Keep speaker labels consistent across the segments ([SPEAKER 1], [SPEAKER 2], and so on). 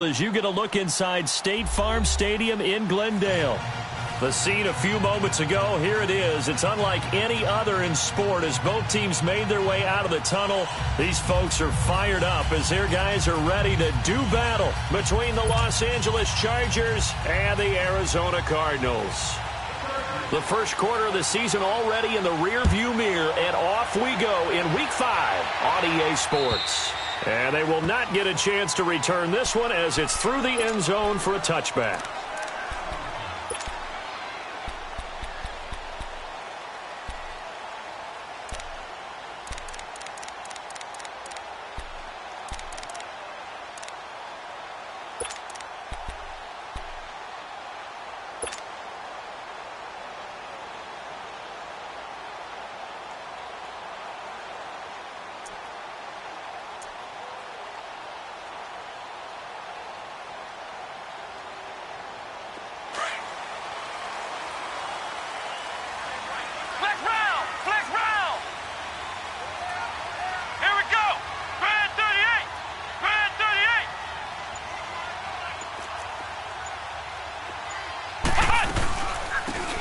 [SPEAKER 1] As you get a look inside State Farm Stadium in Glendale. The scene a few moments ago, here it is. It's unlike any other in sport as both teams made their way out of the tunnel. These folks are fired up as their guys are ready to do battle between the Los Angeles Chargers and the Arizona Cardinals. The first quarter of the season already in the rearview mirror, and off we go in Week 5 on EA Sports. And they will not get a chance to return this one as it's through the end zone for a touchback.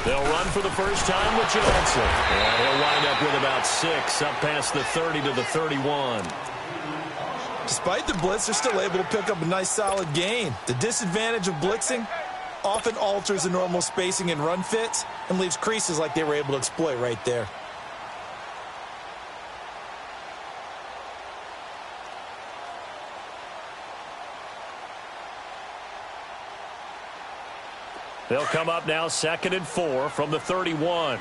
[SPEAKER 2] They'll run for the first time with Johnson. And he'll wind up with about 6, up past the 30 to the 31.
[SPEAKER 3] Despite the blitz, they're still able to pick up a nice solid gain. The disadvantage of blitzing often alters the normal spacing and run fits and leaves creases like they were able to exploit right there.
[SPEAKER 1] They'll come up now 2nd and 4 from the 31.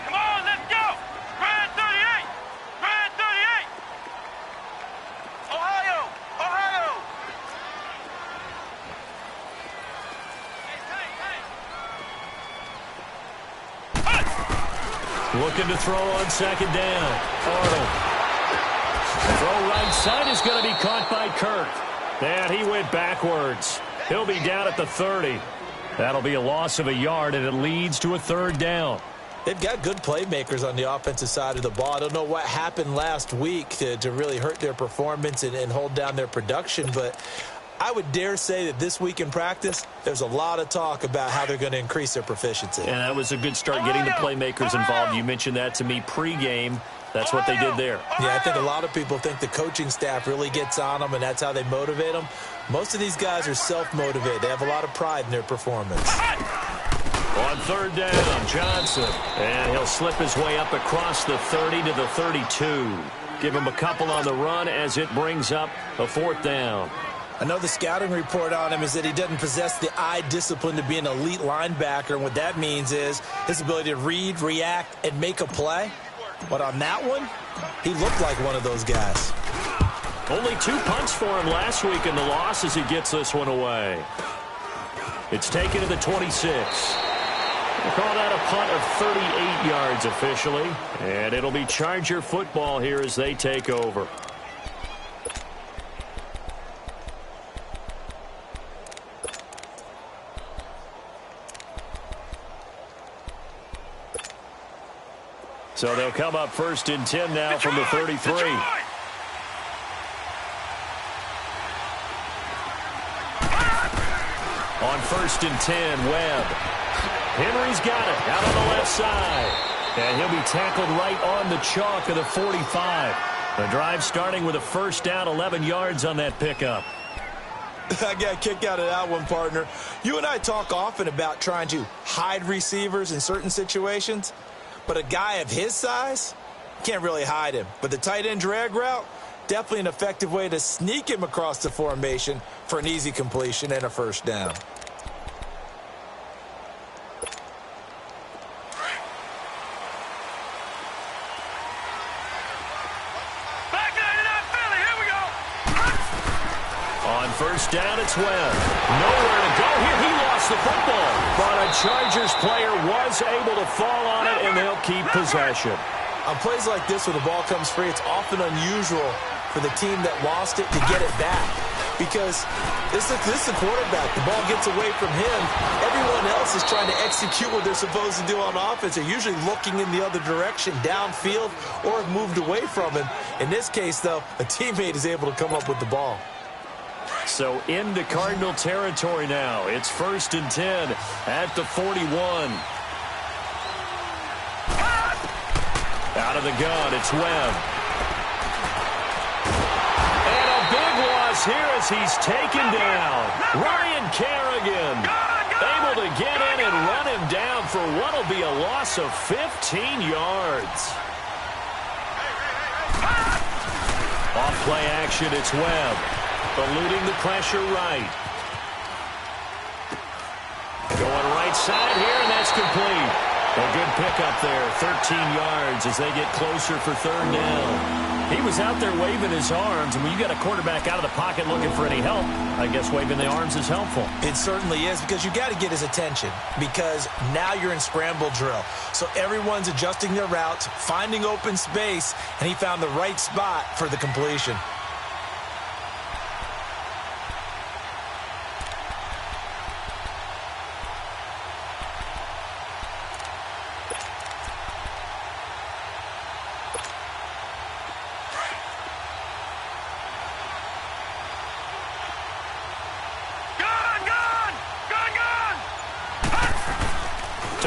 [SPEAKER 4] Come on, let's go! Grand 38! Grand 38! Ohio! Ohio! Hey!
[SPEAKER 1] Looking to throw on 2nd down. Arnold. The throw right side is going to be caught by Kirk. And he went backwards. He'll be down at the 30. That'll be a loss of a yard, and it leads to a 3rd down.
[SPEAKER 3] They've got good playmakers on the offensive side of the ball. I don't know what happened last week to really hurt their performance and hold down their production, but I would dare say that this week in practice, there's a lot of talk about how they're going to increase their proficiency.
[SPEAKER 1] And that was a good start getting the playmakers involved. You mentioned that to me pregame. That's what they did there.
[SPEAKER 3] Yeah, I think a lot of people think the coaching staff really gets on them, and that's how they motivate them. Most of these guys are self-motivated. They have a lot of pride in their performance.
[SPEAKER 1] On 3rd down, Johnson. And he'll slip his way up across the 30 to the 32. Give him a couple on the run as it brings up a 4th down.
[SPEAKER 3] I know the scouting report on him is that he doesn't possess the eye discipline to be an elite linebacker, and what that means is his ability to read, react, and make a play. But on that one, he looked like one of those guys.
[SPEAKER 1] Only 2 punts for him last week in the loss as he gets this one away. It's taken to the 26. We'll call that a punt of 38 yards officially. And it'll be Charger football here as they take over. So they'll come up 1st and 10 now from the 33. On 1st and 10, Webb. Henry's got it out on the left side. And he'll be tackled right on the chalk of the 45. The drive starting with a 1st down, 11 yards on that pickup.
[SPEAKER 3] I got a kick out of that one, partner. You and I talk often about trying to hide receivers in certain situations. But a guy of his size, can't really hide him. But the tight end drag route, definitely an effective way to sneak him across the formation for an easy completion and a 1st down.
[SPEAKER 1] On 1st down, it's Webb. Nowhere to go here. He lost the football. But a Chargers player was able to fall on it, and they'll keep possession.
[SPEAKER 3] On plays like this, when the ball comes free, it's often unusual for the team that lost it to get it back. because this is the quarterback. The ball gets away from him. Everyone else is trying to execute what they're supposed to do on offense. They're usually looking in the other direction, downfield, or have moved away from him. In this case, though, a teammate is able to come up with the ball.
[SPEAKER 1] So into Cardinal territory now. It's 1st and 10 at the 41. Out of the gun, it's Webb. And a big loss here as he's taken down. Ryan Kerrigan able to get in and run him down for what will be a loss of 15 yards. Off play action, it's Webb. Eluding the pressure right. Going right side here, and that's complete. A good pickup there, 13 yards as they get closer for 3rd down. He was out there waving his arms, and when you got a quarterback out of the pocket looking for any help, I guess waving the arms is helpful.
[SPEAKER 3] It certainly is, because you got to get his attention, because now you're in scramble drill. So everyone's adjusting their routes, finding open space, and he found the right spot for the completion.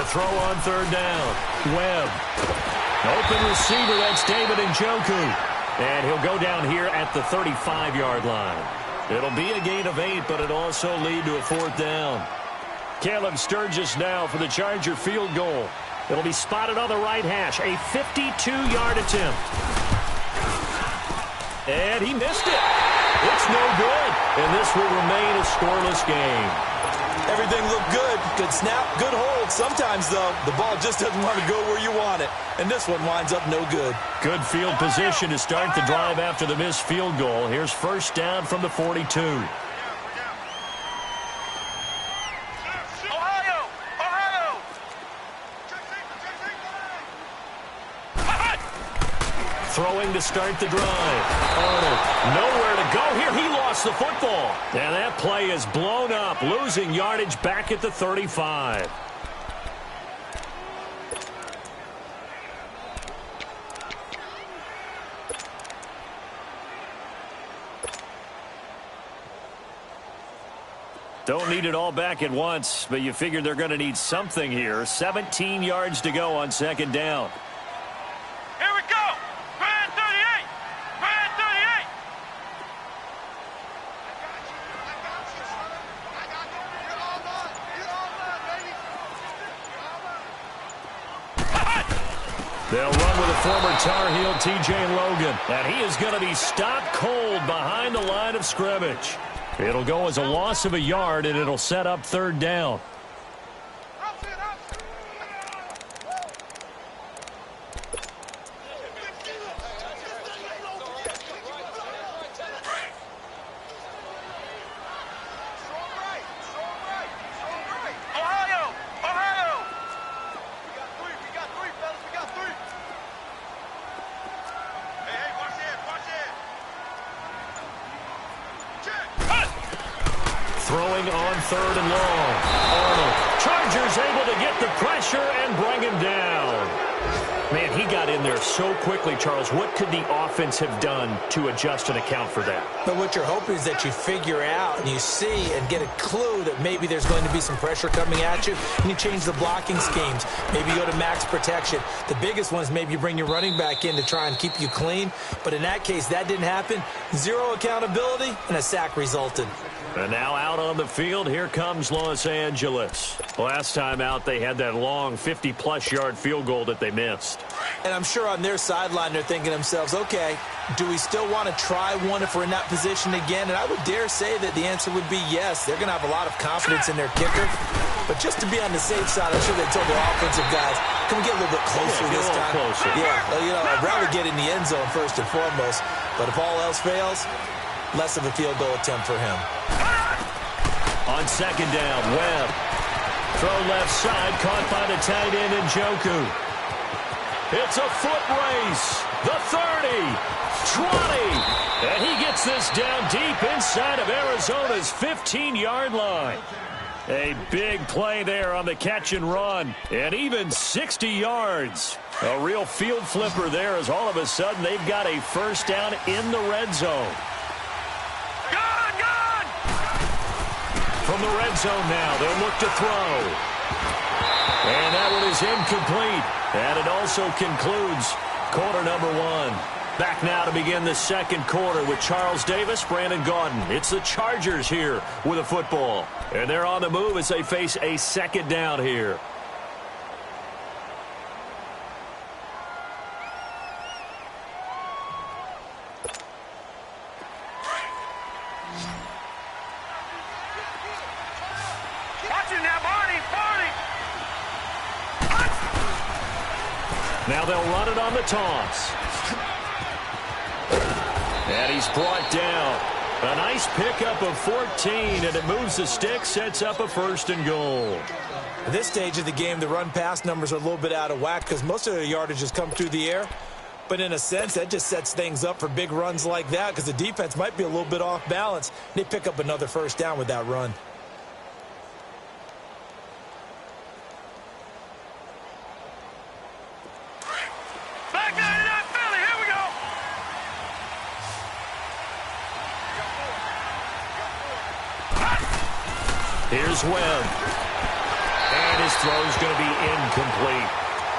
[SPEAKER 1] Throw on 3rd down. Webb. Open receiver, that's David Njoku. And he'll go down here at the 35-yard line. It'll be a gain of 8, but it'll also lead to a 4th down. Caleb Sturgis now for the Charger field goal. It'll be spotted on the right hash. A 52-yard attempt. And he missed it. It's no good. And this will remain a scoreless game.
[SPEAKER 3] Everything looked good. Good snap, good hold. Sometimes, though, the ball just doesn't want to go where you want it. And this one winds up no good.
[SPEAKER 1] Good field position to start the drive after the missed field goal. Here's 1st down from the 42. Throwing to start the drive. Arnold, nowhere to go here. He lost the football. And that play is blown up, losing yardage back at the 35. Don't need it all back at once, but you figure they're going to need something here. 17 yards to go on 2nd down.
[SPEAKER 4] Here we go. Grand 38. Grand 38.
[SPEAKER 1] They'll run with a former Tar Heel, T.J. Logan. And he is going to be stopped cold behind the line of scrimmage. It'll go as a loss of a yard, and it'll set up 3rd down. Throwing on 3rd and long. Arnold. Chargers able to get the pressure and bring him down. Man, he got in there so quickly, Charles. What could the offense have done to adjust and account for that?
[SPEAKER 3] But what you're hoping is that you figure out and you see and get a clue that maybe there's going to be some pressure coming at you, and you change the blocking schemes. Maybe you go to max protection. The biggest one is maybe you bring your running back in to try and keep you clean. But in that case, that didn't happen. Zero accountability, and a sack resulted.
[SPEAKER 1] And now out on the field, here comes Los Angeles. Last time out, they had that long 50-plus yard field goal that they missed.
[SPEAKER 3] And I'm sure on their sideline, they're thinking to themselves, okay, do we still want to try one if we're in that position again? And I would dare say that the answer would be yes. They're going to have a lot of confidence in their kicker. But just to be on the safe side, I'm sure they told their offensive guys, can we get a little bit closer this time?
[SPEAKER 1] Closer.
[SPEAKER 3] Yeah, well, you know, I'd rather get in the end zone first and foremost. But if all else fails, less of a field goal attempt for him.
[SPEAKER 1] On 2nd down, Webb. Throw left side, caught by the tight end Njoku. It's a foot race. The 30, 20, and he gets this down deep inside of Arizona's 15-yard line. A big play there on the catch and run, and even 60 yards. A real field flipper there as all of a sudden they've got a first down in the red zone.
[SPEAKER 4] Good!
[SPEAKER 1] From the red zone now, they'll look to throw. And that one is incomplete. And it also concludes quarter number one. Back now to begin the second quarter with Charles Davis, Brandon Gaudin. It's the Chargers here with a football. And they're on the move as they face a second down here.
[SPEAKER 4] Watching now, Barney!
[SPEAKER 1] Now they'll run it on the toss. And he's brought down. A nice pickup of 14, and it moves the stick, sets up a first and goal.
[SPEAKER 3] At this stage of the game, the run-pass numbers are a little bit out of whack because most of the yardage has come through the air. But in a sense, that just sets things up for big runs like that because the defense might be a little bit off balance. They pick up another first down with that run.
[SPEAKER 4] Back 99 Philly, here we go!
[SPEAKER 1] Here's Webb. And his throw's going to be incomplete.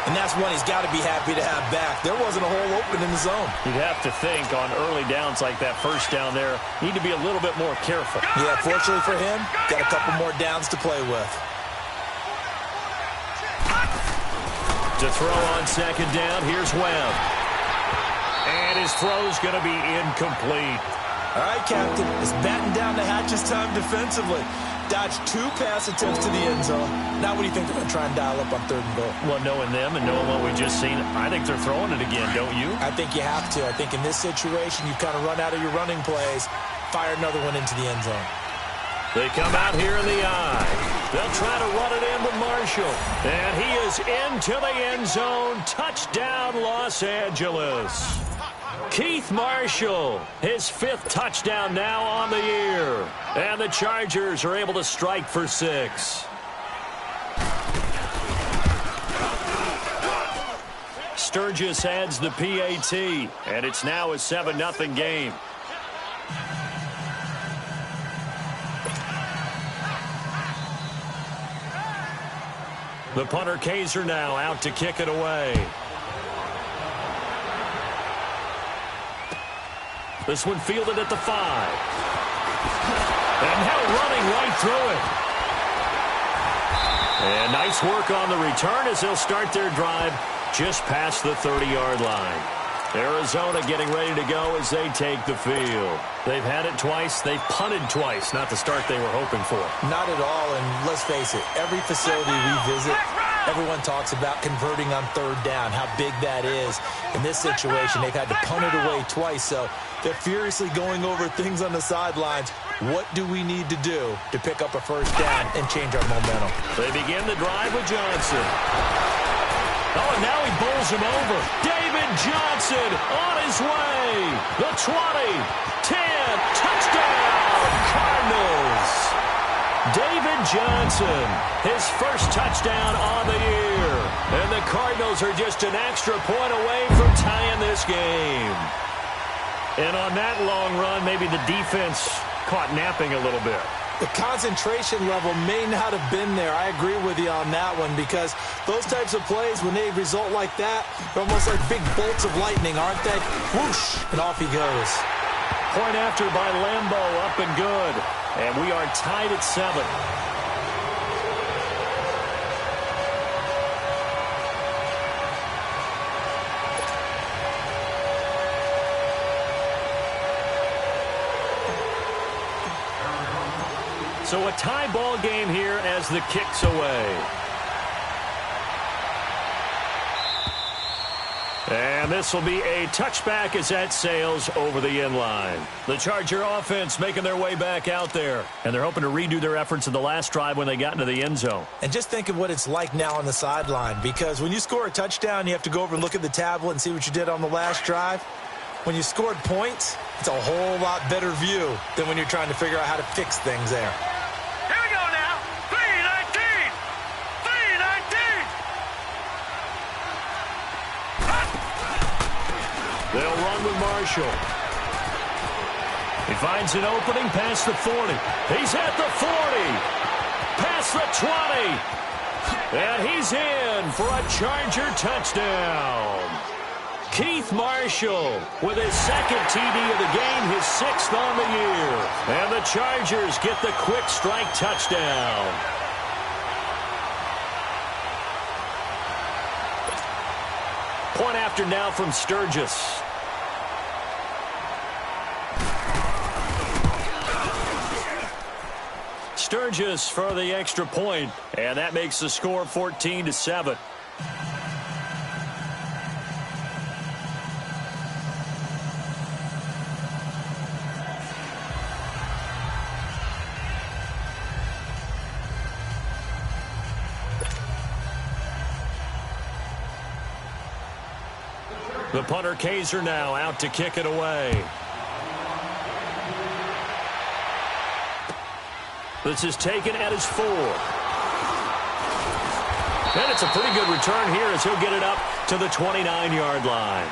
[SPEAKER 3] And that's one he's got to be happy to have back. There wasn't a hole open in the zone.
[SPEAKER 1] You'd have to think on early downs like that first down there, need to be a little bit more careful.
[SPEAKER 3] Yeah, fortunately for him, got a couple more downs to play with.
[SPEAKER 1] To throw on second down, here's Webb. And his throw's going to be incomplete.
[SPEAKER 3] All right, Captain, it's batten down the hatches time defensively. Dodged 2 pass attempts to the end zone. Now what do you think they're going to try and dial up on third and goal?
[SPEAKER 1] Well, knowing them and knowing what we just seen, I think they're throwing it again, don't you?
[SPEAKER 3] I think you have to. I think in this situation, you kind of run out of your running plays, fire another one into the end zone.
[SPEAKER 1] They come out here in the eye. They'll try to run it in with Marshall. And he is into the end zone. Touchdown, Los Angeles. Keith Marshall, his 5th touchdown now on the year. And the Chargers are able to strike for 6. Sturgis adds the PAT, and it's now a 7-0 game. The punter Kaiser now out to kick it away. This one fielded at the 5. And now running right through it. And nice work on the return as they'll start their drive just past the 30-yard line. Arizona getting ready to go as they take the field. They've had it twice. They've punted twice. Not the start they were hoping for.
[SPEAKER 3] Not at all, and let's face it, every facility we visit, everyone talks about converting on third down, how big that is. In this situation, they've had to punt it away twice, so they're furiously going over things on the sidelines. What do we need to do to pick up a first down and change our momentum?
[SPEAKER 1] They begin the drive with Johnson. Oh, and now he bowls him over. David Johnson on his way. The 20, 10, touchdown, Cardinals. David Johnson, his first touchdown on the year. And the Cardinals are just an extra point away from tying this game. And on that long run, maybe the defense caught napping a little bit.
[SPEAKER 3] The concentration level may not have been there. I agree with you on that one because those types of plays, when they result like that, they're almost like big bolts of lightning, aren't they? Whoosh, and off he goes.
[SPEAKER 1] Point after by Lambeau, up and good. And we are tied at 7. So a tie ball game here as the kick's away. And And this will be a touchback as that sails over the end line. The Charger offense making their way back out there. And they're hoping to redo their efforts in the last drive when they got into the end zone.
[SPEAKER 3] And just think of what it's like now on the sideline, because when you score a touchdown, you have to go over and look at the tablet and see what you did on the last drive. When you scored points, it's a whole lot better view than when you're trying to figure out how to fix things there.
[SPEAKER 4] Here we go now. 3-19. 3-19.
[SPEAKER 1] They'll run with Marshall. He finds an opening past the 40. He's at the 40. Past the 20. And he's in for a Charger touchdown. Keith Marshall with his second TD of the game, his 6th on the year. And the Chargers get the quick strike touchdown. Point after now from Sturgis. Sturgis for the extra point, and that makes the score 14-7. The punter Kaiser now out to kick it away. This is taken at his 4. And it's a pretty good return here as he'll get it up to the 29-yard line.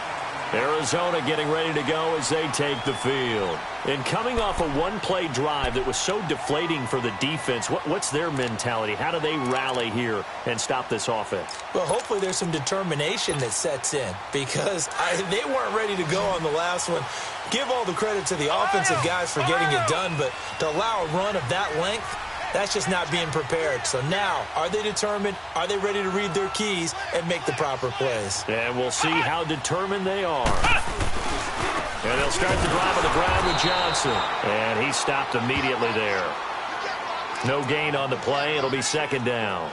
[SPEAKER 1] Arizona getting ready to go as they take the field. And coming off a one-play drive that was so deflating for the defense, what's their mentality? How do they rally here and stop this offense?
[SPEAKER 3] Well, hopefully there's some determination that sets in, because they weren't ready to go on the last one. Give all the credit to the offensive guys for getting it done, but to allow a run of that length, that's just not being prepared. So now, are they determined? Are they ready to read their keys and make the proper plays?
[SPEAKER 1] And we'll see how determined they are. And they'll start the drive on the ground with Johnson. And he stopped immediately there. No gain on the play. It'll be second down.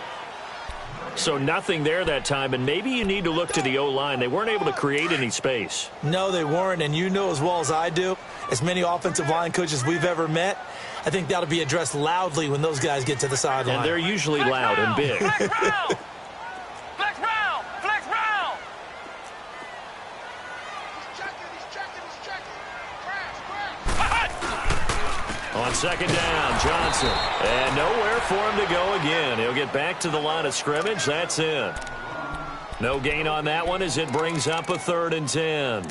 [SPEAKER 1] So nothing there that time, and maybe you need to look to the O-line. They weren't able to create any space.
[SPEAKER 3] No, they weren't, and you know as well as I do, as many offensive line coaches we've ever met, I think that'll be addressed loudly when those guys get to the sideline.
[SPEAKER 1] And they're usually loud and big.
[SPEAKER 4] Flex round! Flex round! Flex round!
[SPEAKER 1] On second down, Johnson. And nowhere for him to go again. He'll get back to the line of scrimmage. That's in. No gain on that one as it brings up a 3rd and 10.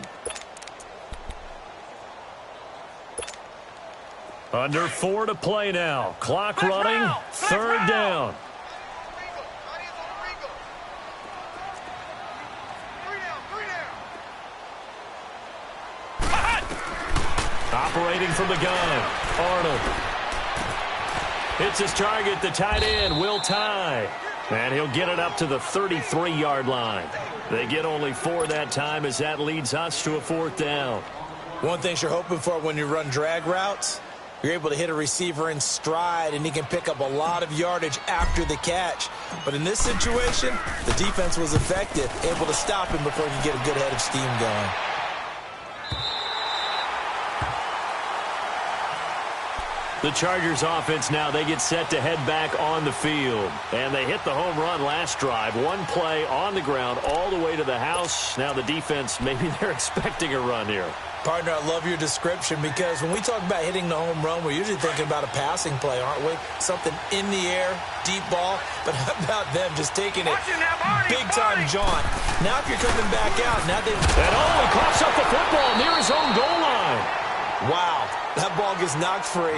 [SPEAKER 1] Under 4 to play now. Clock running. 3rd down. Operating from the gun, Arnold. Hits his target, the tight end, Will Tye. And he'll get it up to the 33-yard line. They get only 4 that time as that leads us to a 4th down.
[SPEAKER 3] One thing you're hoping for when you run drag routes, you're able to hit a receiver in stride, and he can pick up a lot of yardage after the catch. But in this situation, the defense was effective, able to stop him before he could get a good head of steam going.
[SPEAKER 1] The Chargers offense now, they get set to head back on the field. And they hit the home run last drive. One play on the ground all the way to the house. Now the defense, maybe they're expecting a run here.
[SPEAKER 3] Partner, I love your description, because when we talk about hitting the home run, we're usually thinking about a passing play, aren't we? Something in the air, deep ball. But how about them just taking it big-time jaunt? Now if you're coming back out, now they...
[SPEAKER 1] And he coughs up the football near his own goal line.
[SPEAKER 3] Wow, that ball gets knocked free,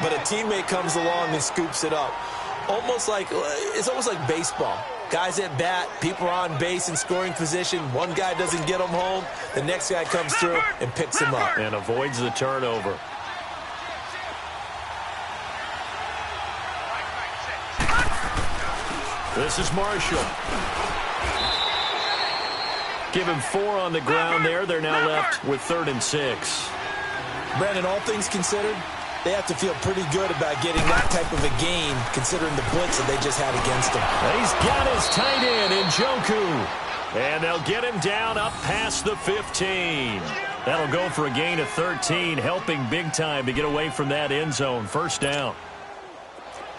[SPEAKER 3] but a teammate comes along and scoops it up. It's almost like baseball. Guys at bat, people are on base in scoring position. One guy doesn't get them home. The next guy comes through and picks him up.
[SPEAKER 1] And avoids the turnover. This is Marshall. Give him 4 on the ground there. They're now left with 3rd and 6.
[SPEAKER 3] Brandon, all things considered, they have to feel pretty good about getting that type of a gain, considering the blitz that they just had against them.
[SPEAKER 1] He's got his tight end in Njoku. And they'll get him down up past the 15. That'll go for a gain of 13, helping big time to get away from that end zone. First down.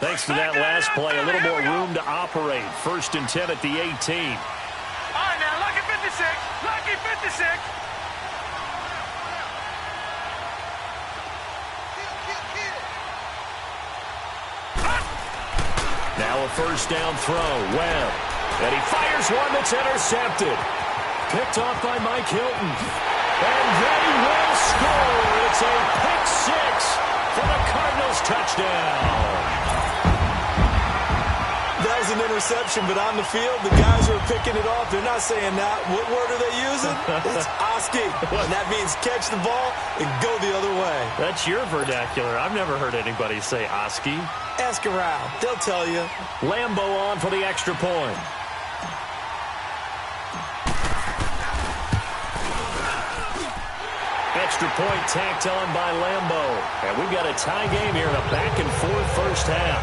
[SPEAKER 1] Thanks to that last play, a little more room to operate. 1st and 10 at the 18.
[SPEAKER 4] All right, now, lucky 56. Lucky 56.
[SPEAKER 1] Now a first down throw. Webb. And he fires one that's intercepted. Picked off by Mike Hilton. And they will score. It's a pick six for the Cardinals touchdown.
[SPEAKER 3] That was an interception, but on the field, the guys who are picking it off, they're not saying that. What word are they using? It's Oski. And that means catch the ball and go the other way.
[SPEAKER 1] That's your vernacular. I've never heard anybody say Oski.
[SPEAKER 3] Ask around. They'll tell you.
[SPEAKER 1] Lambo on for the extra point. Extra point tacked on by Lambo. And we've got a tie game here in a back-and-forth first half.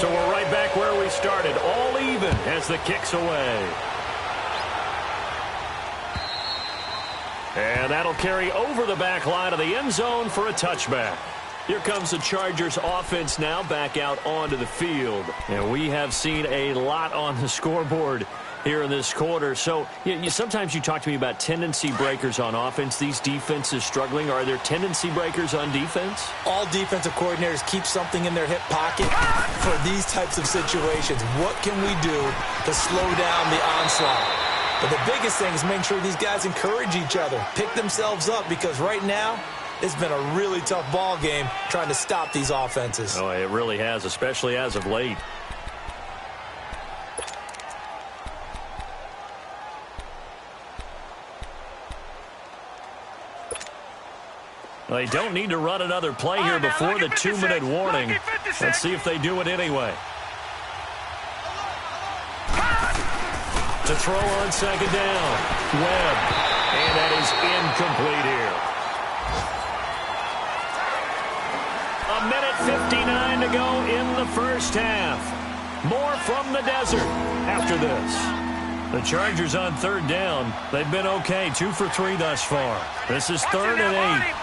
[SPEAKER 1] So we're right back where we started, all even as the kick's away. And that'll carry over the back line of the end zone for a touchback. Here comes the Chargers offense now back out onto the field. And we have seen a lot on the scoreboard here in this quarter. So sometimes you talk to me about tendency breakers on offense. These defenses struggling. Are there tendency breakers on defense?
[SPEAKER 3] All defensive coordinators keep something in their hip pocket for these types of situations. What can we do to slow down the onslaught? But the biggest thing is making sure these guys encourage each other, pick themselves up, because right now it's been a really tough ball game trying to stop these offenses.
[SPEAKER 1] Oh, it really has, especially as of late. They don't need to run another play here before the 2-minute warning. Let's see if they do it anyway. To throw on second down. Webb. And that is incomplete here. 1:59 to go in the first half. More from the desert after this. The Chargers on third down. They've been okay. 2 for 3 thus far. This is 3rd and 8.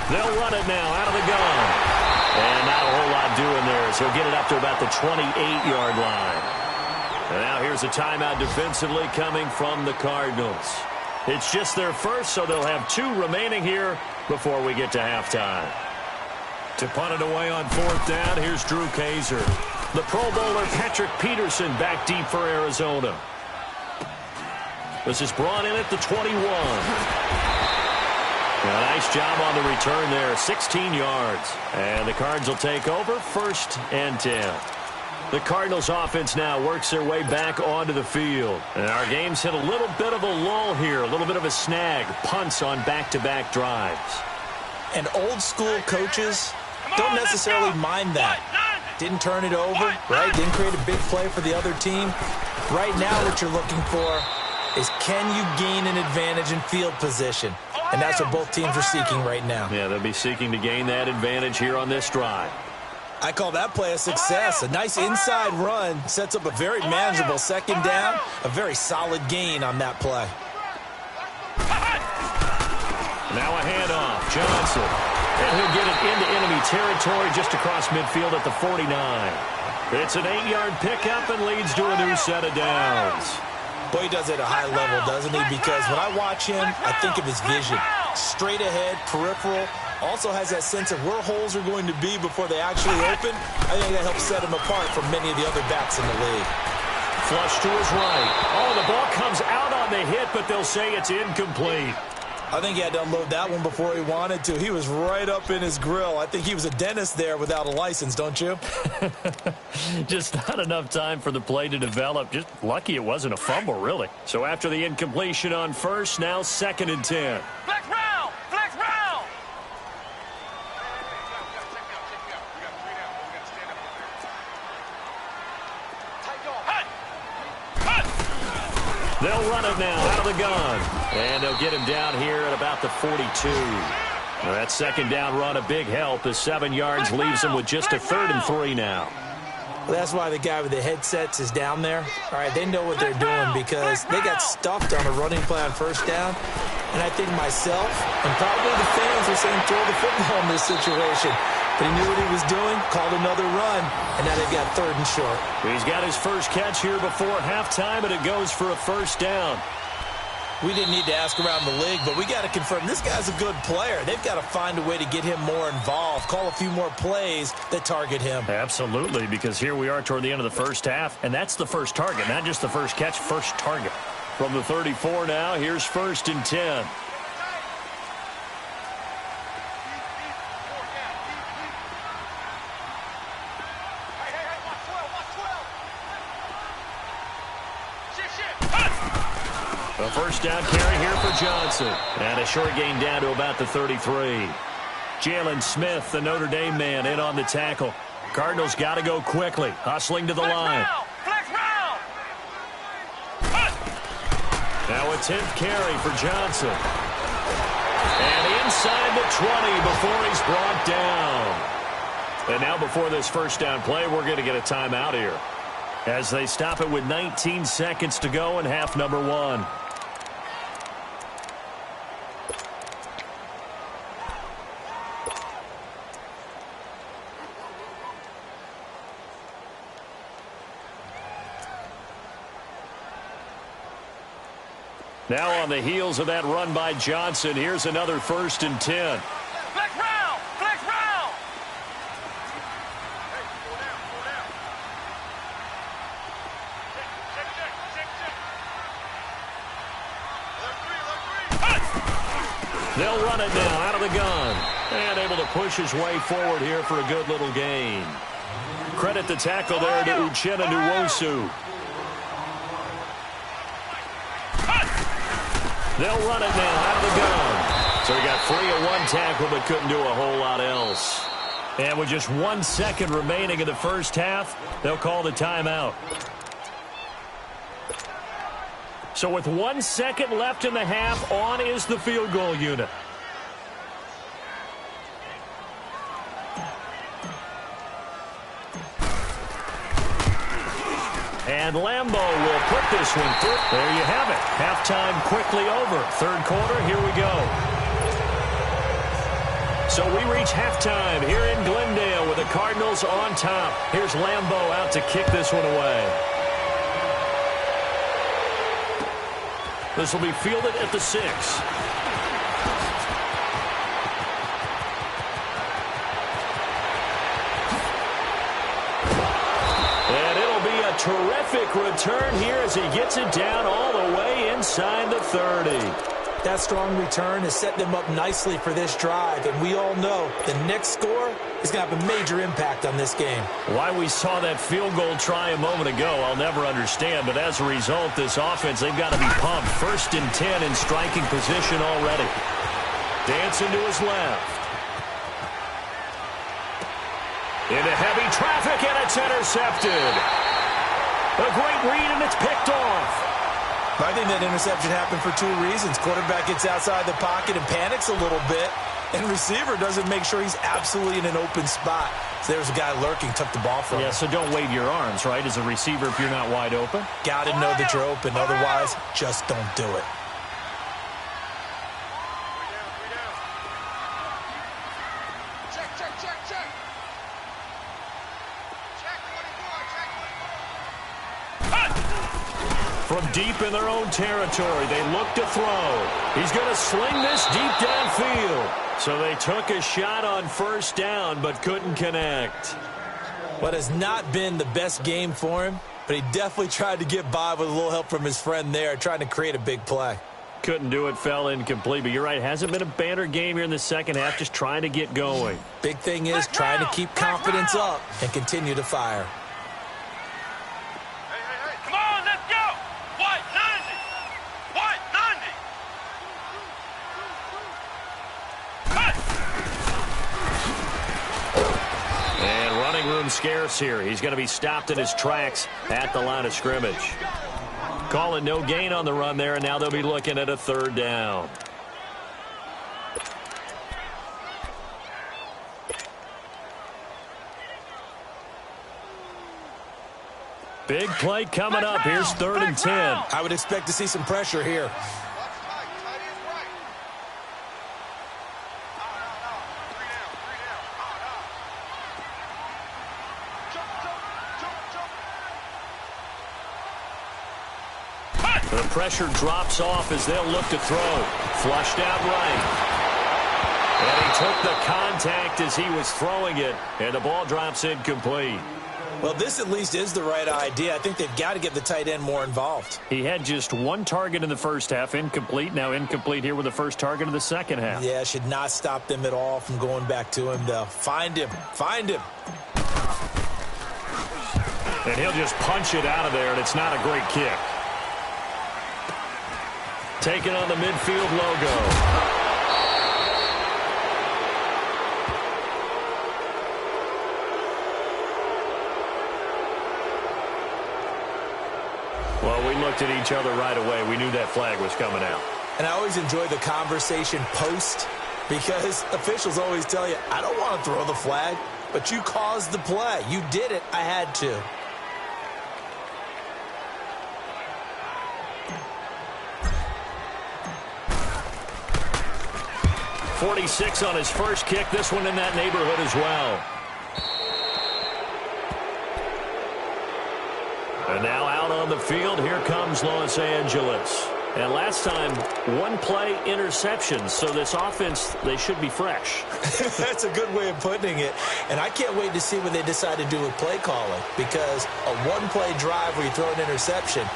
[SPEAKER 1] They'll run it now out of the gun. And not a whole lot doing there, so he'll get it up to about the 28-yard line. And now here's a timeout defensively coming from the Cardinals. It's just their first, so they'll have 2 remaining here before we get to halftime. To punt it away on 4th down, here's Drew Kaiser. The Pro Bowler Patrick Peterson back deep for Arizona. This is brought in at the 21. A nice job on the return there, 16 yards. And the Cards will take over, 1st and 10. The Cardinals offense now works their way back onto the field. And our game's hit a little bit of a lull here, a little bit of a snag. Punts on back-to-back drives.
[SPEAKER 3] And old school coaches don't necessarily mind that. Didn't turn it over, right? Didn't create a big play for the other team. Right now what you're looking for is, can you gain an advantage in field position? And that's what both teams are seeking right now.
[SPEAKER 1] Yeah, they'll be seeking to gain that advantage here on this drive.
[SPEAKER 3] I call that play a success. A nice inside run sets up a very manageable second down. A very solid gain on that play.
[SPEAKER 1] Now a handoff. Johnson. And he'll get it into enemy territory just across midfield at the 49. It's an 8-yard pickup and leads to a new set of downs.
[SPEAKER 3] Boy, he does it at a high level, doesn't he? Because when I watch him, I think of his vision. Straight ahead, peripheral. Also has that sense of where holes are going to be before they actually open. I think that helps set him apart from many of the other backs in the league.
[SPEAKER 1] Flush to his right. Oh, the ball comes out on the hit, but they'll say it's incomplete.
[SPEAKER 3] I think he had to unload that one before he wanted to. He was right up in his grill. I think he was a dentist there without a license, don't you?
[SPEAKER 1] Just not enough time for the play to develop. Just lucky it wasn't a fumble, really. So after the incompletion on 1st, now 2nd and 10.
[SPEAKER 4] Flex round! Flex round!
[SPEAKER 1] They'll run it now out of the gun. And they'll get him down here at about the 42. Well, that second down run a big help. The 7 yards leaves him with just a 3rd and 3 now.
[SPEAKER 3] Well, that's why the guy with the headsets is down there. All right, they know what they're doing because they got stuffed on a running play on first down. And I think myself and probably the fans are saying throw the football in this situation. But he knew what he was doing, called another run, and now they've got 3rd and short.
[SPEAKER 1] He's got his first catch here before halftime, and it goes for a first down.
[SPEAKER 3] We didn't need to ask around the league, but we got to confirm this guy's a good player. They've got to find a way to get him more involved, call a few more plays that target him.
[SPEAKER 1] Absolutely, because here we are toward the end of the first half, and that's the first target, not just the first catch, first target. From the 34 now, here's 1st and 10. A first down carry here for Johnson. And a short gain down to about the 33. Jalen Smith, the Notre Dame man, in on the tackle. Cardinals got to go quickly, hustling to the line. Now a 10th carry for Johnson. And inside the 20 before he's brought down. And now before this first down play, we're going to get a timeout here, as they stop it with 19 seconds to go in half number 1. Now on the heels of that run by Johnson, here's another 1st and 10.
[SPEAKER 4] Flex round! Flex round!
[SPEAKER 1] They'll run it now out of the gun. And able to push his way forward here for a good little gain. Credit the tackle there to Uchenna Nwosu. They'll run it now out of the gun. So he got free of one tackle but couldn't do a whole lot else. And with just 1 second remaining in the first half, they'll call the timeout. So with 1 second left in the half, on is the field goal unit. And Lambo will put this one through. There you have it. Halftime quickly over. 3rd quarter, here we go. So we reach halftime here in Glendale with the Cardinals on top. Here's Lambo out to kick this one away. This will be fielded at the 6. Terrific return here as he gets it down all the way inside the 30.
[SPEAKER 3] That strong return has set them up nicely for this drive, and we all know the next score is going to have a major impact on this game.
[SPEAKER 1] Why we saw that field goal try a moment ago, I'll never understand, but as a result, this offense, they've got to be pumped. 1st and 10 in striking position already. Dancing to his left. Into heavy traffic, and it's intercepted. A great read, and it's picked off.
[SPEAKER 3] I think that interception happened for 2 reasons. Quarterback gets outside the pocket and panics a little bit, and receiver doesn't make sure he's absolutely in an open spot. So there's a guy lurking, took the ball from him.
[SPEAKER 1] Yeah, so don't wave your arms, right, as a receiver if you're not wide open.
[SPEAKER 3] Got to know that you're open. Otherwise, just don't do it.
[SPEAKER 1] From deep in their own territory, they look to throw. He's going to sling this deep downfield. So they took a shot on 1st down, but couldn't connect.
[SPEAKER 3] What has not been the best game for him, but he definitely tried to get by with a little help from his friend there, trying to create a big play.
[SPEAKER 1] Couldn't do it, fell incomplete. But you're right, hasn't been a banner game here in the second half, just trying to get going.
[SPEAKER 3] Big thing is trying to keep confidence up and continue to fire.
[SPEAKER 1] Room scarce here. He's going to be stopped in his tracks at the line of scrimmage. Calling no gain on the run there, and now they'll be looking at a 3rd down. Big play coming up. Here's 3rd and 10.
[SPEAKER 3] I would expect to see some pressure here.
[SPEAKER 1] The pressure drops off as they'll look to throw. Flushed out right. And he took the contact as he was throwing it, and the ball drops incomplete.
[SPEAKER 3] Well, this at least is the right idea. I think they've got to get the tight end more involved.
[SPEAKER 1] He had just 1 target in the first half, incomplete. Now incomplete here with the first target of the second half.
[SPEAKER 3] Yeah, should not stop them at all from going back to him, though. Find him. Find him.
[SPEAKER 1] And he'll just punch it out of there, and it's not a great kick. Taking on the midfield logo. Well, we looked at each other right away. We knew that flag was coming out.
[SPEAKER 3] And I always enjoy the conversation post because officials always tell you, I don't want to throw the flag, but you caused the play. You did it. I had to.
[SPEAKER 1] .46 on his first kick. This one in that neighborhood as well. And now out on the field, here comes Los Angeles. And last time, 1 play interception. So this offense, they should be fresh.
[SPEAKER 3] That's a good way of putting it. And I can't wait to see what they decide to do with play calling. Because a 1-play drive where you throw an interception,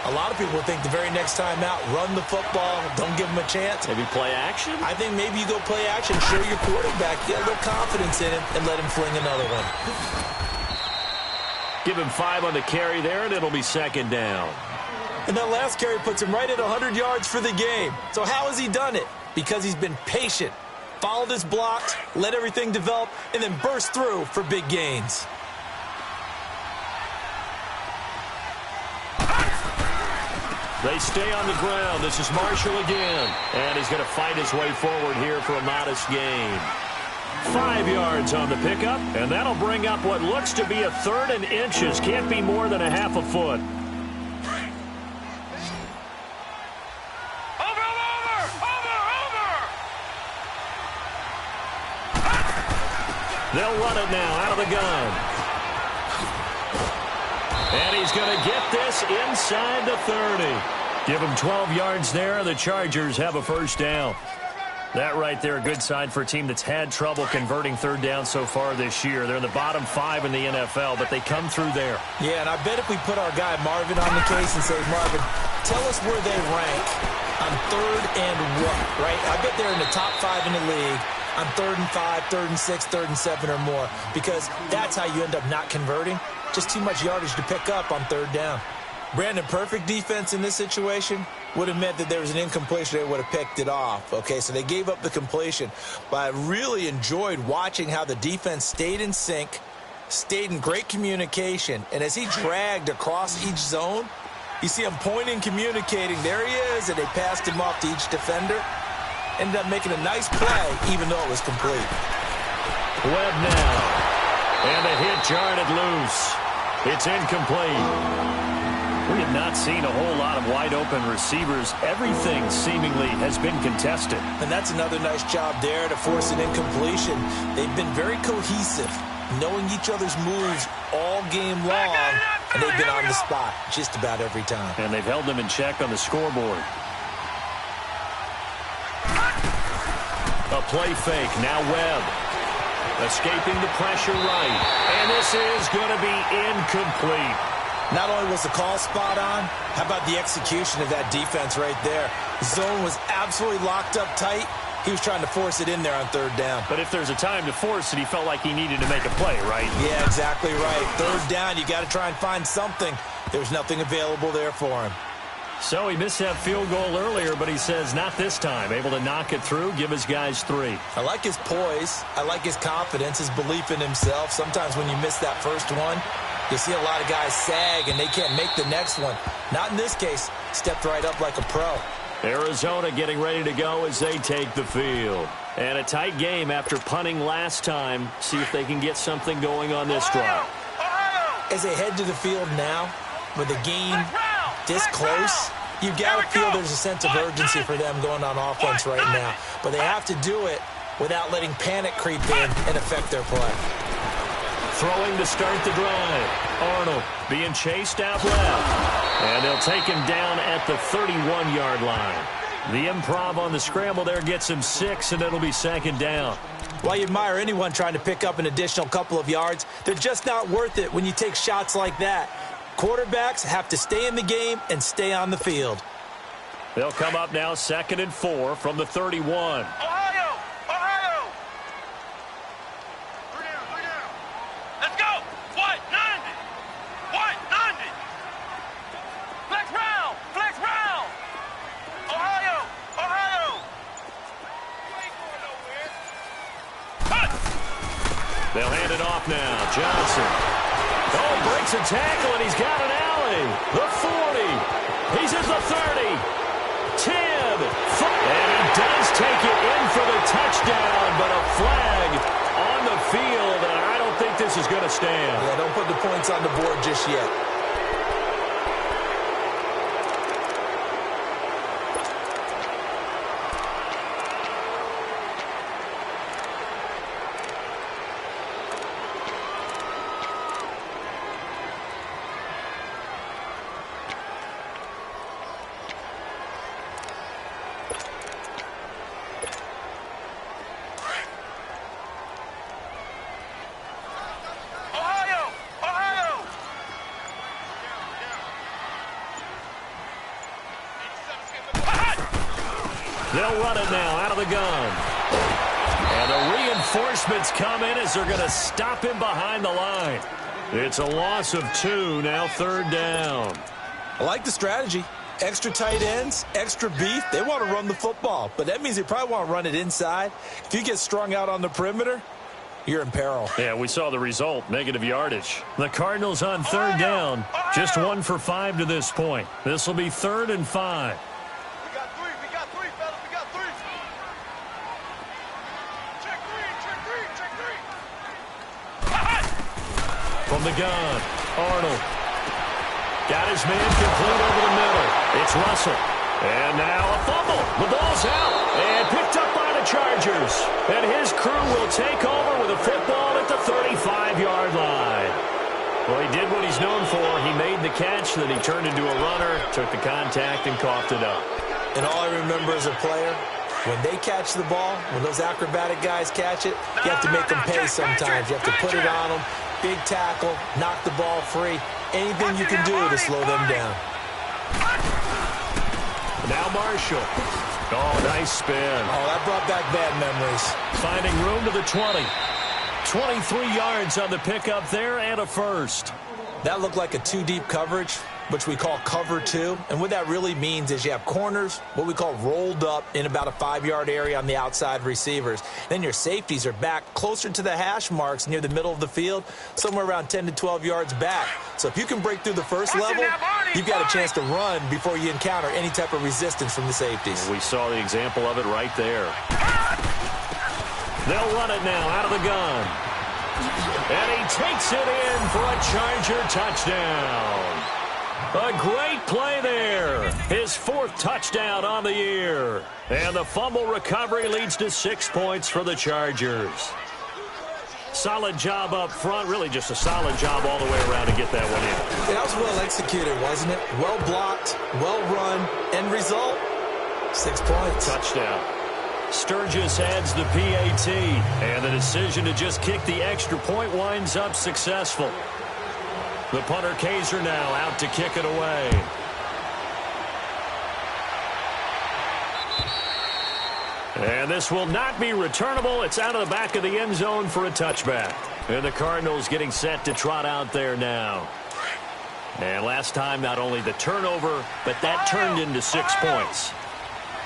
[SPEAKER 3] a lot of people think the very next time out, run the football, don't give them a chance.
[SPEAKER 1] Maybe play action?
[SPEAKER 3] I think maybe you go play action, show your quarterback, get a little confidence in him, and let him fling another one.
[SPEAKER 1] Give him 5 on the carry there, and it'll be 2nd down.
[SPEAKER 3] And that last carry puts him right at 100 yards for the game. So how has he done it? Because he's been patient, followed his blocks, let everything develop, and then burst through for big gains.
[SPEAKER 1] They stay on the ground. This is Marshall again. And he's going to fight his way forward here for a modest gain. 5 yards on the pickup, and that'll bring up what looks to be a 3rd and inches. Can't be more than a half a foot. They'll run it now out of the gun. And he's going to get this inside the 30. Give him 12 yards there. The Chargers have a 1st down. That right there, a good sign for a team that's had trouble converting 3rd down so far this year. They're in the bottom 5 in the NFL, but they come through there.
[SPEAKER 3] Yeah, and I bet if we put our guy Marvin on the case and say, Marvin, tell us where they rank on 3rd and what, right? I bet they're in the top 5 in the league on 3rd and 5, 3rd and 6, 3rd and 7 or more, because that's how you end up not converting. Just too much yardage to pick up on 3rd down. Brandon, perfect defense in this situation would have meant that there was an incompletion. They would have picked it off. Okay, so they gave up the completion. But I really enjoyed watching how the defense stayed in sync, stayed in great communication. And as he dragged across each zone, you see him pointing, communicating. There he is, and they passed him off to each defender. Ended up making a nice play, even though it was complete.
[SPEAKER 1] Webb now. And the hit jarred it loose. It's incomplete. We have not seen a whole lot of wide-open receivers. Everything seemingly has been contested.
[SPEAKER 3] And that's another nice job there to force an incompletion. They've been very cohesive, knowing each other's moves all game long, and they've been on the spot just about every time.
[SPEAKER 1] And they've held them in check on the scoreboard. A play fake. Now Webb. Escaping the pressure right. And this is going to be incomplete.
[SPEAKER 3] Not only was the call spot on, how about the execution of that defense right there? Zone was absolutely locked up tight. He was trying to force it in there on 3rd down.
[SPEAKER 1] But if there's a time to force it, he felt like he needed to make a play, right?
[SPEAKER 3] Yeah, exactly right. 3rd down, you got to try and find something. There's nothing available there for him.
[SPEAKER 1] So he missed that field goal earlier, but he says not this time. Able to knock it through, give his guys 3.
[SPEAKER 3] I like his poise. I like his confidence, his belief in himself. Sometimes when you miss that first one, you see a lot of guys sag and they can't make the next one. Not in this case. Stepped right up like a pro.
[SPEAKER 1] Arizona getting ready to go as they take the field. And a tight game after punting last time. See if they can get something going on this drive.
[SPEAKER 3] As they head to the field now, with the game this close, you've got to feel there's a sense of urgency for them going on offense right now. But they have to do it without letting panic creep in and affect their play.
[SPEAKER 1] Throwing to start the drive. Arnold being chased out left. And they'll take him down at the 31-yard line. The improv on the scramble there gets him 6, and it'll be second down.
[SPEAKER 3] While you admire anyone trying to pick up an additional couple of yards, they're just not worth it when you take shots like that. Quarterbacks have to stay in the game and stay on the field.
[SPEAKER 1] They'll come up now 2nd and 4 from the 31.
[SPEAKER 4] Ohio! Ohio! 3 down, 3 down. Let's go! White, 90! White, 90! Flex round! Flex round! Ohio! Ohio! You ain't going nowhere. Cut!
[SPEAKER 1] They'll hand it off now. Johnson. Oh, breaks a tackle, and he's got an alley. The 40. He's at the 30. 10. And he does take it in for the touchdown, but a flag on the field, and I don't think this is going to stand.
[SPEAKER 3] Yeah, don't put the points on the board just yet.
[SPEAKER 1] They'll run it now out of the gun. And the reinforcements come in as they're going to stop him behind the line. It's a loss of 2, now 3rd down.
[SPEAKER 3] I like the strategy. Extra tight ends, extra beef. They want to run the football, but that means they probably want to run it inside. If you get strung out on the perimeter, you're in peril.
[SPEAKER 1] Yeah, we saw the result, negative yardage. The Cardinals on 3rd down, just 1 for 5 to this point. This will be 3rd and 5.
[SPEAKER 4] We got 3, fellas, we got 3. Check 3.
[SPEAKER 1] From the gun, Arnold. Got his man complete over the middle. It's Russell. And now a fumble. The ball's out. And picked up by the Chargers. And his crew will take over with a football at the 35-yard line. Well, he did what he's known for. He made the catch, then he turned into a runner, took the contact, and coughed it up.
[SPEAKER 3] And all I remember as a player, when they catch the ball, when those acrobatic guys catch it, you have to make them pay sometimes. You have to put it on them. Big tackle, knock the ball free. Anything you can do to slow them down.
[SPEAKER 1] Now Marshall. Oh, nice spin.
[SPEAKER 3] Oh, that brought back bad memories.
[SPEAKER 1] Finding room to the 20. 23 yards on the pickup there and a first.
[SPEAKER 3] That looked like a 2-deep coverage, which we call cover 2. And what that really means is you have corners, what we call rolled up in about a 5-yard area on the outside receivers. Then your safeties are back closer to the hash marks near the middle of the field, somewhere around 10 to 12 yards back. So if you can break through the first level, you've got a chance to run before you encounter any type of resistance from the safeties.
[SPEAKER 1] We saw the example of it right there. They'll run it now out of the gun. And he takes it in for a Charger touchdown. A great play there. His 4th touchdown on the year. And the fumble recovery leads to 6 points for the Chargers. Solid job up front. Really just a solid job all the way around to get that one in.
[SPEAKER 3] That was well executed, wasn't it? Well blocked, well run. End result, 6 points.
[SPEAKER 1] Touchdown. Sturgis adds the PAT. And the decision to just kick the extra point winds up successful. The punter Kaiser now out to kick it away. And this will not be returnable. It's out of the back of the end zone for a touchback. And the Cardinals getting set to trot out there now. And last time, not only the turnover, but that turned into 6 points.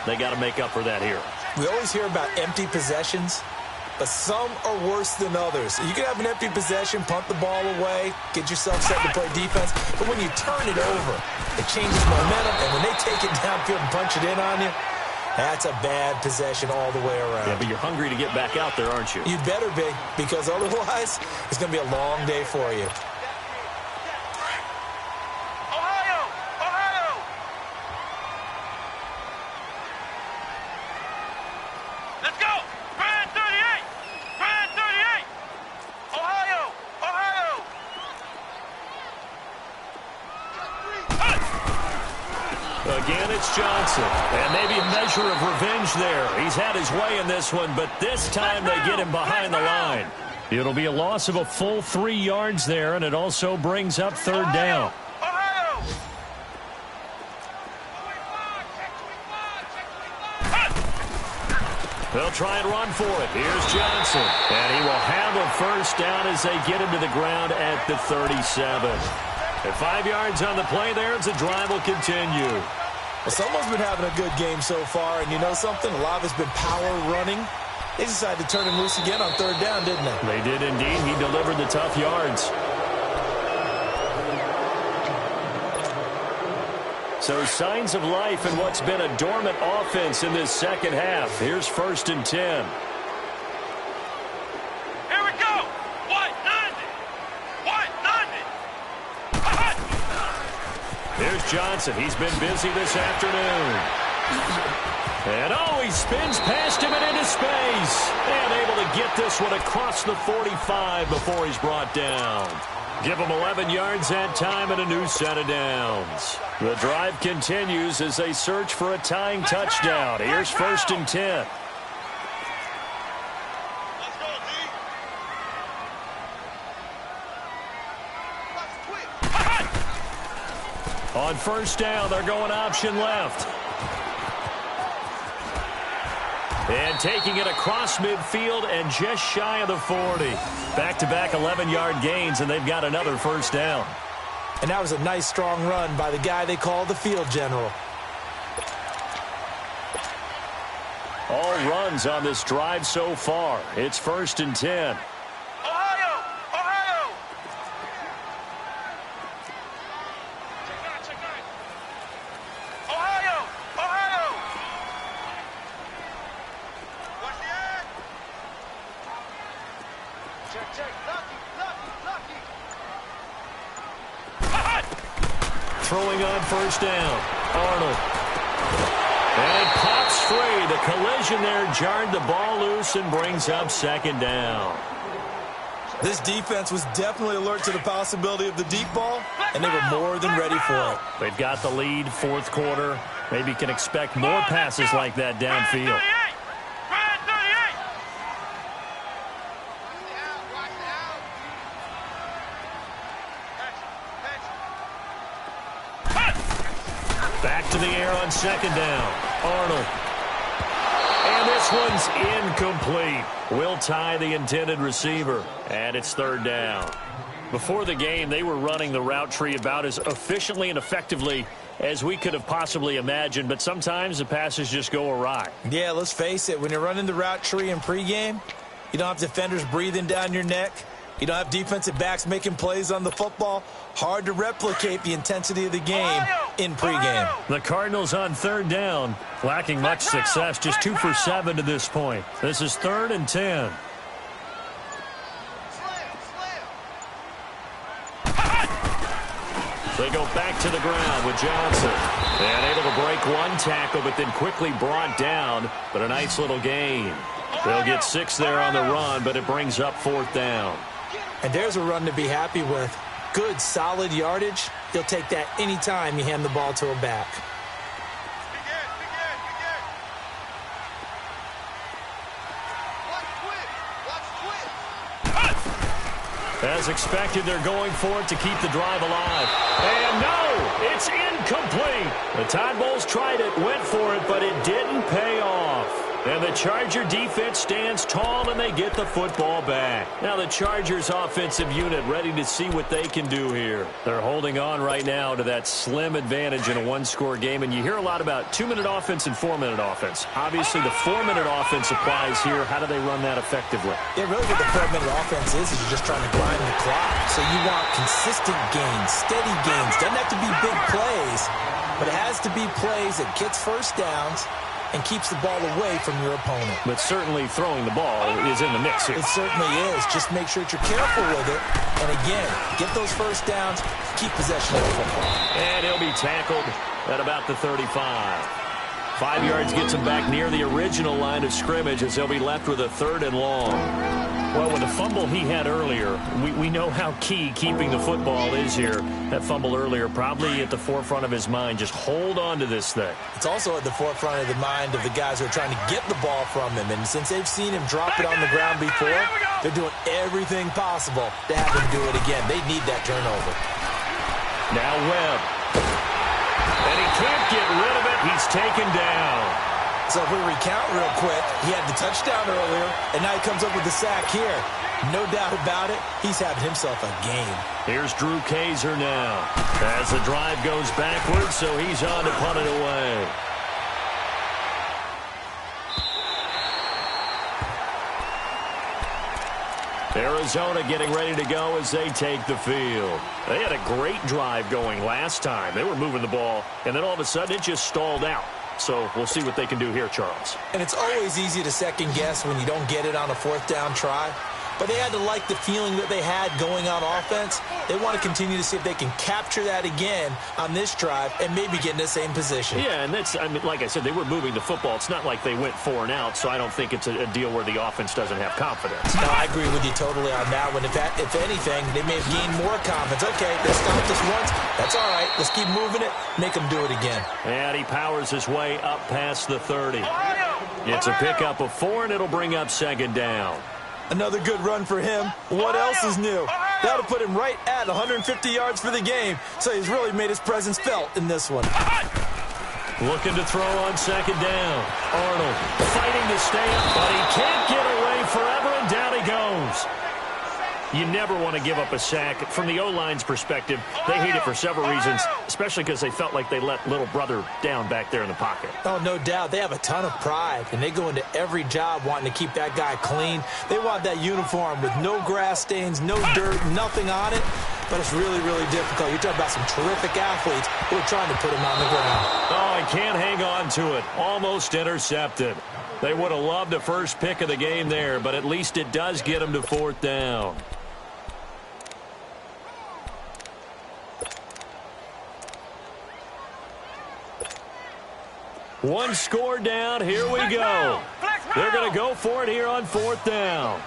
[SPEAKER 1] They got to make up for that here.
[SPEAKER 3] We always hear about empty possessions, but some are worse than others. You can have an empty possession, punt the ball away, get yourself set to play defense, but when you turn it over, it changes momentum, and when they take it downfield and punch it in on you, that's a bad possession all the way around.
[SPEAKER 1] Yeah, but you're hungry to get back out there, aren't you?
[SPEAKER 3] You better be, because otherwise, it's going to be a long day for you.
[SPEAKER 1] Again, it's Johnson. And maybe a measure of revenge there. He's had his way in this one, but this time they get him behind the line. It'll be a loss of a full 3 yards there, and it also brings up third down. They'll try and run for it. Here's Johnson. And he will have a first down as they get him to the ground at the 37. At 5 yards on the play there, the drive will continue.
[SPEAKER 3] Well, someone's been having a good game so far, and you know something? A lot of it's been power running. They decided to turn him loose again on third down, didn't they?
[SPEAKER 1] They did indeed. He delivered the tough yards. So signs of life in what's been a dormant offense in this second half. Here's 1st and 10.
[SPEAKER 4] Here we go. 190. 190.
[SPEAKER 1] Here's Johnson. He's been busy this afternoon. And he spins past him and into space. And able to get this one across the 45 before he's brought down. Give him 11 yards that time and a new set of downs. The drive continues as they search for a tying touchdown. Here's 1st and 10.
[SPEAKER 4] Let's go, D.
[SPEAKER 1] On 1st down, they're going option left. And taking it across midfield and just shy of the 40. Back-to-back 11-yard gains, and they've got another first down.
[SPEAKER 3] And that was a nice, strong run by the guy they call the field general.
[SPEAKER 1] All runs on this drive so far. It's 1st and 10.
[SPEAKER 4] Ohio. What's the ad? Check. Lucky.
[SPEAKER 1] Throwing on 1st down. Arnold. And it pops free. The collision there jarred the ball loose and brings up 2nd down.
[SPEAKER 3] This defense was definitely alert to the possibility of the deep ball, and they were more than ready for it.
[SPEAKER 1] They've got the lead, 4th quarter. Maybe can expect more passes like that downfield. Back to the air on 2nd down. Arnold. And this one's incomplete. Will tie the intended receiver. And it's 3rd down. Before the game, they were running the route tree about as efficiently and effectively as we could have possibly imagined. But sometimes the passes just go awry.
[SPEAKER 3] Yeah, let's face it. When you're running the route tree in pregame, you don't have defenders breathing down your neck. You don't have defensive backs making plays on the football. Hard to replicate the intensity of the game in pregame.
[SPEAKER 1] The Cardinals on 3rd down, lacking much success, just 2 for 7 to this point. This is 3rd and 10. They go back to the ground with Johnson. And able to break one tackle, but then quickly brought down. But a nice little gain. They'll get 6 there on the run, but it brings up 4th down.
[SPEAKER 3] And there's a run to be happy with. Good, solid yardage. He'll take that any time you hand the ball to a back.
[SPEAKER 1] As expected, they're going for it to keep the drive alive. And no, it's incomplete. The Tide Bulls tried it, went for it, but it didn't pay off. And the Charger defense stands tall, and they get the football back. Now the Chargers offensive unit ready to see what they can do here. They're holding on right now to that slim advantage in a one-score game, and you hear a lot about 2-minute offense and 4-minute offense. Obviously, the 4-minute offense applies here. How do they run that effectively?
[SPEAKER 3] Yeah, really what the 4-minute offense is you're just trying to grind the clock. So you want consistent gains, steady gains. Doesn't have to be big plays, but it has to be plays that gets first downs and keeps the ball away from your opponent.
[SPEAKER 1] But certainly throwing the ball is in the mix here.
[SPEAKER 3] It certainly is. Just make sure that you're careful with it. And again, get those first downs, keep possession of the football.
[SPEAKER 1] And he'll be tackled at about the 35. 5 yards gets him back near the original line of scrimmage as they'll be left with a 3rd and long. Well, with the fumble he had earlier, we know how key keeping the football is here. That fumble earlier probably at the forefront of his mind. Just hold on to this thing.
[SPEAKER 3] It's also at the forefront of the mind of the guys who are trying to get the ball from him. And since they've seen him drop it on the ground before, they're doing everything possible to have him do it again. They need that turnover.
[SPEAKER 1] Now Webb. And he can't get rid of it. He's taken down.
[SPEAKER 3] So if we recount real quick, he had the touchdown earlier, and now he comes up with the sack here. No doubt about it, he's having himself a game.
[SPEAKER 1] Here's Drew Kaiser now. As the drive goes backwards, so he's on to punt it away. Arizona getting ready to go as they take the field. They had a great drive going last time. They were moving the ball, and then all of a sudden it just stalled out. So we'll see what they can do here, Charles.
[SPEAKER 3] And it's always easy to second guess when you don't get it on a fourth down try. But they had to like the feeling that they had going on offense. They want to continue to see if they can capture that again on this drive and maybe get in the same position.
[SPEAKER 1] Yeah, and that's, I mean, like I said, they were moving the football. It's not like they went 4 and out, so I don't think it's a deal where the offense doesn't have confidence.
[SPEAKER 3] No, I agree with you totally on that one. If anything, they may have gained more confidence. Okay, they stopped us once. That's all right. Let's keep moving it. Make them do it again.
[SPEAKER 1] And he powers his way up past the 30. It's a pickup of 4, and it'll bring up second down.
[SPEAKER 3] Another good run for him. What else is new? That'll put him right at 150 yards for the game. So he's really made his presence felt in this one.
[SPEAKER 1] Looking to throw on second down. Arnold fighting to stay up, but he can't get away forever, and down he goes. You never want to give up a sack. From the O-line's perspective, they hate it for several reasons, especially because they felt like they let little brother down back there in the pocket.
[SPEAKER 3] Oh, no doubt. They have a ton of pride, and they go into every job wanting to keep that guy clean. They want that uniform with no grass stains, no dirt, nothing on it. But it's really, really difficult. You're talking about some terrific athletes who are trying to put him on the ground.
[SPEAKER 1] Oh, he can't hang on to it. Almost intercepted. They would have loved a first pick of the game there, but at least it does get them to fourth down. One score down. Here we go. They're going to go for it here on fourth down.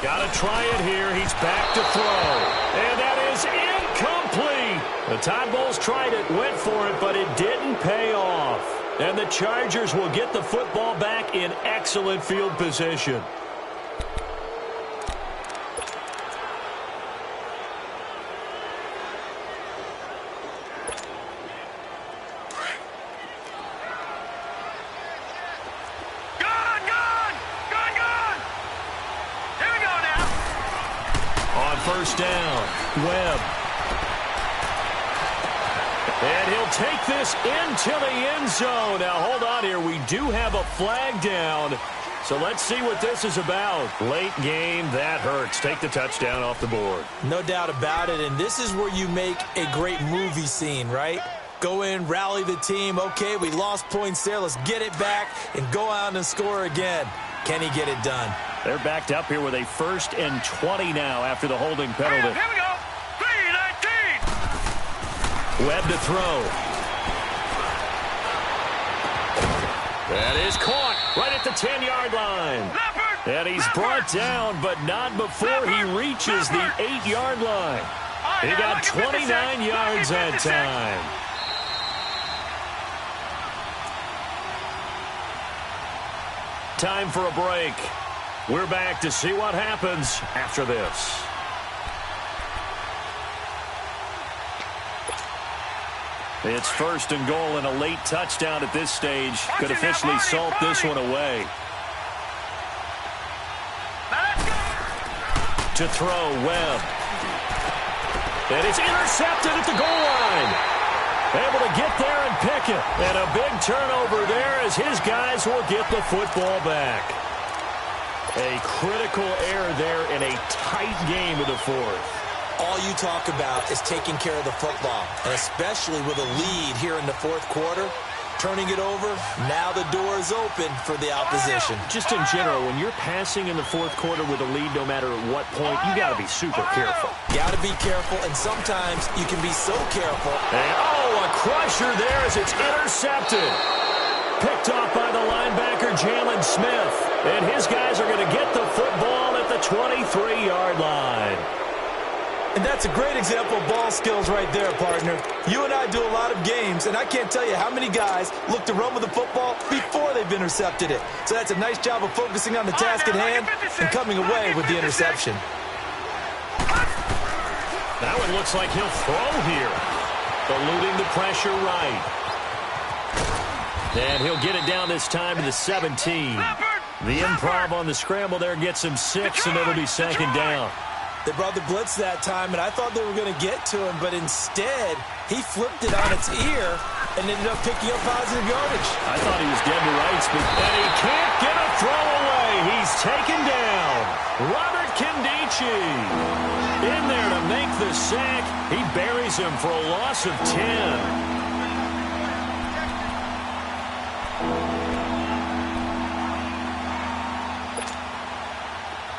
[SPEAKER 1] Got to try it here. He's back to throw. And that is incomplete. The Tide Bulls tried it, went for it, but it didn't pay off. And the Chargers will get the football back in excellent field position. First down, Webb. And he'll take this into the end zone. Now, hold on here. We do have a flag down. So let's see what this is about. Late game, that hurts. Take the touchdown off the board.
[SPEAKER 3] No doubt about it. And this is where you make a great movie scene, right? Go in, rally the team. Okay, we lost points there. Let's get it back and go out and score again. Can he get it done?
[SPEAKER 1] They're backed up here with a 1st and 20 now after the holding penalty.
[SPEAKER 4] Here we go. 3-19.
[SPEAKER 1] Webb to throw. That is caught right at the 10-yard line. And he's brought down, but not before he reaches the 8-yard line. He got 29 yards that time. Time for a break. We're back to see what happens after this. It's 1st and goal, and a late touchdown at this stage could officially salt this one away. To throw, Webb. And it's intercepted at the goal line. Able to get there and pick it. And a big turnover there as his guys will get the football back. A critical error there in a tight game of the 4th.
[SPEAKER 3] All you talk about is taking care of the football, and especially with a lead here in the 4th quarter. turning it over. Now the door is open for the opposition.
[SPEAKER 1] Just in general, when you're passing in the fourth quarter with a lead, no matter at what point, you got to be super careful.
[SPEAKER 3] Got to be careful, and sometimes you can be so careful.
[SPEAKER 1] And, a crusher there as it's intercepted. Picked off by the linebacker, Jalen Smith. And his guys are going to get the football at the 23-yard line.
[SPEAKER 3] And that's a great example of ball skills right there, partner. You and I do a lot of games, and I can't tell you how many guys look to run with the football before they've intercepted it. So that's a nice job of focusing on the task at hand and coming away with the interception.
[SPEAKER 1] That one looks like he'll throw here. Eluding the pressure right. And he'll get it down this time to the 17. The improv on the scramble there gets him 6, and it'll be second down.
[SPEAKER 3] They brought the blitz that time, and I thought they were going to get to him, but instead, he flipped it on its ear and ended up picking up positive yardage.
[SPEAKER 1] I thought he was dead to rights, but he can't get a throw away. He's taken down. Robert Kindici in there to make the sack. He buries him for a loss of 10.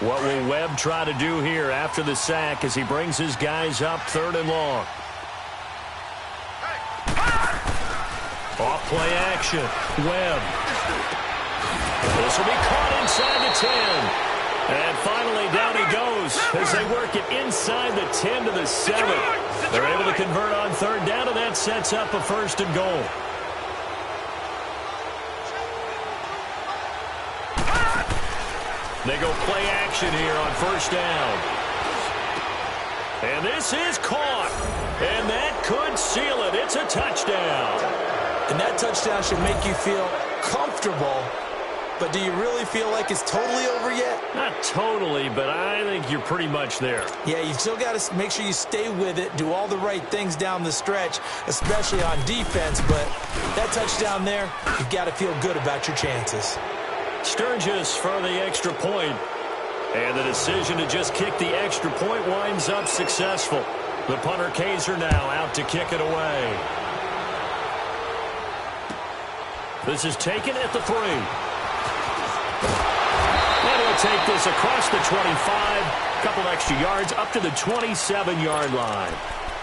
[SPEAKER 1] What will Webb try to do here after the sack as he brings his guys up 3rd and long? Off play action. Webb. This will be caught inside the 10. And finally down he goes as they work it inside the 10 to the 7. They're able to convert on 3rd down, and that sets up a 1st and goal. They go play action here on 1st down. And this is caught. And that could seal it. It's a touchdown.
[SPEAKER 3] And that touchdown should make you feel comfortable. But do you really feel like it's totally over yet?
[SPEAKER 1] Not totally, but I think you're pretty much there.
[SPEAKER 3] Yeah, you still got to make sure you stay with it, do all the right things down the stretch, especially on defense. But that touchdown there, you've got to feel good about your chances.
[SPEAKER 1] Sturgis for the extra point. And the decision to just kick the extra point winds up successful. The punter Kaiser now out to kick it away. This is taken at the 3. And he'll take this across the 25. Couple extra yards up to the 27-yard line.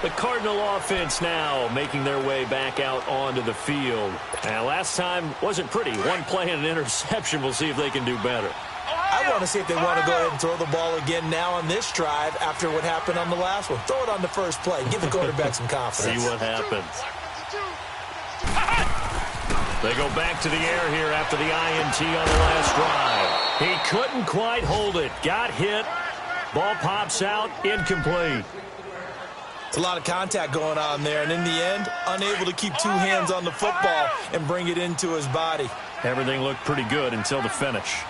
[SPEAKER 1] The Cardinal offense now making their way back out onto the field. And last time wasn't pretty. One play and an interception. We'll see if they can do better.
[SPEAKER 3] I want to see if they want to go ahead and throw the ball again now on this drive after what happened on the last one. Throw it on the first play. Give the quarterback some confidence.
[SPEAKER 1] See what happens. They go back to the air here after the INT on the last drive. He couldn't quite hold it. Got hit. Ball pops out. Incomplete.
[SPEAKER 3] It's a lot of contact going on there, and in the end, unable to keep 2 hands on the football and bring it into his body.
[SPEAKER 1] Everything looked pretty good until the finish.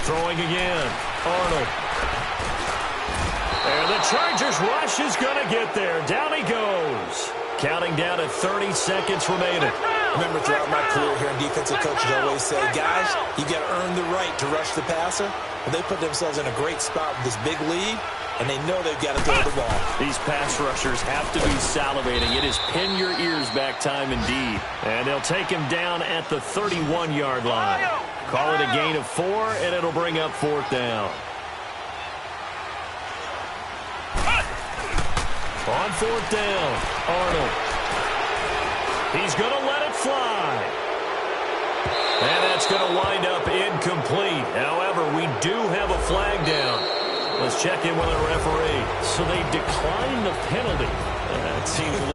[SPEAKER 1] Throwing again. Arnold. And the Chargers rush is going to get there. Down he goes. Counting down at 30 seconds remaining.
[SPEAKER 3] Remember, throughout my career here in defensive coaches always say, guys, you got to earn the right to rush the passer. But they put themselves in a great spot with this big lead, and they know they've got to throw the ball.
[SPEAKER 1] These pass rushers have to be salivating. It is pin your ears back time indeed. And they'll take him down at the 31-yard line. Call it a gain of 4, and it'll bring up 4th down. On 4th down, Arnold. He's going to let it fly. And that's going to wind up incomplete. However, we do have a flag down. Let's check in with our referee. So they declined the penalty. That seems